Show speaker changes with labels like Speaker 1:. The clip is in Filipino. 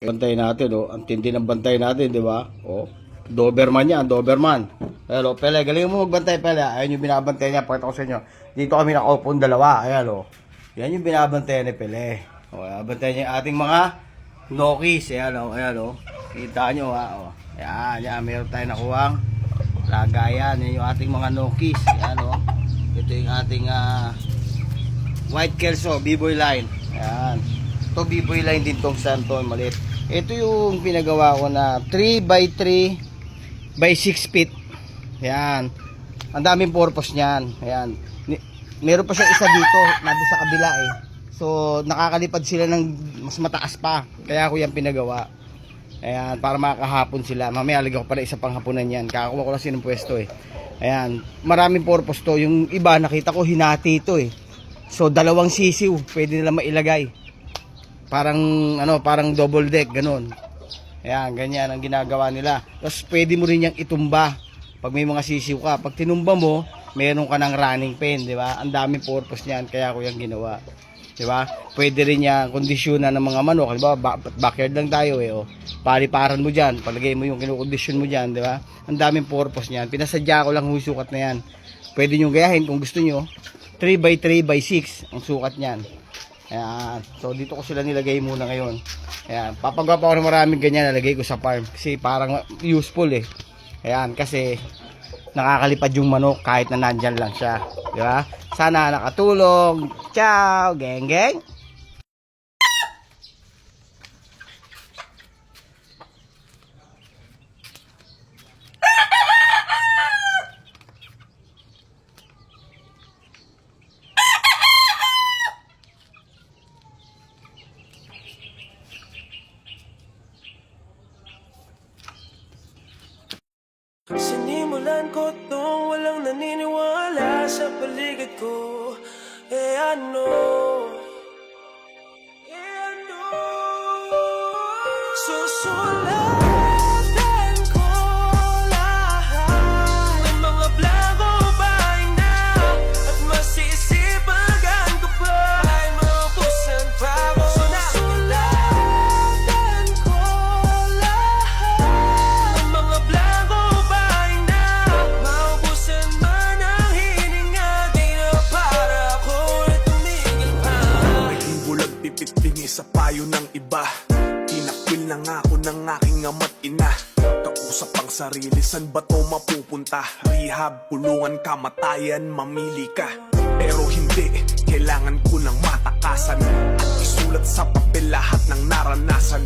Speaker 1: Bantay natin, oh. Ang tindi ng bantay natin, di ba? Oh. Doberman yan, Doberman. Hello, Pele. Galing mo magbantay, Pele. Ayan yung binabantay niya. Pakita ko sa inyo. Dito kami nakaupong dalawa. Ayan, oh. Yan yung binabantay ni Pele. Oh, bantay niya yung ating mga Nokis. Ayan, oh. Ayan, oh. Kita nyo, ha. Oh. Ayan, yan. Meron tayo nakuhang lagayan. Yan yung ating mga Nokis. Ayan, oh. Ito yung ating White Kelso, B-boy line. Ayan. Ito B-boy line din tong santo, maliit. Ito yung pinagawa ko na 3x3 by 6 feet. Ayan. Ang daming purpose niyan. Ayan. Meron pa siyang isa dito, nandun sa kabila eh. So, nakakalipad sila ng mas mataas pa. Kaya ako yan pinagawa. Ayan, para makakahapon sila. Mamaya lagyan ko pa na isa pang hapunan yan. Kakakuha ko lang sinong pwesto eh. Ayan. Maraming purpose to. Yung iba, nakita ko hinati ito eh. So, dalawang sisiw. Pwede nila mailagay. Parang parang double deck ganun. Ayan, ganyan ang ginagawa nila. Tapos pwede mo rin yang itumba pag may mga sisiw ka. Pag tinumba mo, meron ka ng running pen, di ba? Ang daming purpose niyan, kaya ko yang ginawa. Di ba? Pwede rin yang kondisyonan ng mga manok, di ba? Backyard lang tayo eh, oh. Paliparan mo diyan, palagay mo yung kinokondisyon mo diyan, di ba? Ang daming purpose niyan. Pinasadya ko lang yung sukat na yan. Pwede niyo gayahin kung gusto niyo. 3x3 by 6 ang sukat niyan. Ayan. So dito ko sila nilagay muna ngayon. Ayan. Papagawa pa ako ng maraming ganyan, nalagay ko sa farm. Kasi parang useful eh. Ayan. Kasi nakakalipad yung manok kahit na nandyan lang siya. Diba? Sana nakatulong. Ciao! Geng geng!
Speaker 2: Sinimulan ko tong walang naniniwala sa paligid ko. Susulatan ko lahat ng mga blago by now. At masisipagan ko pa ay maubusan pa ako. Susulatan ko lahat ng mga blago by now. Maubusan man ang hininga, di na para ako ay tumigil pa.
Speaker 3: May bulag pipitingi sa payo ng iba. Tinakwil na nga ako ng aking ama't ina. Kausap ang sarili, san ba to mapupunta? Rehab, kulungan, kamatayan, mamili ka. Pero hindi, kailangan ko ng matakasan at isulat sa papel lahat ng naranasan.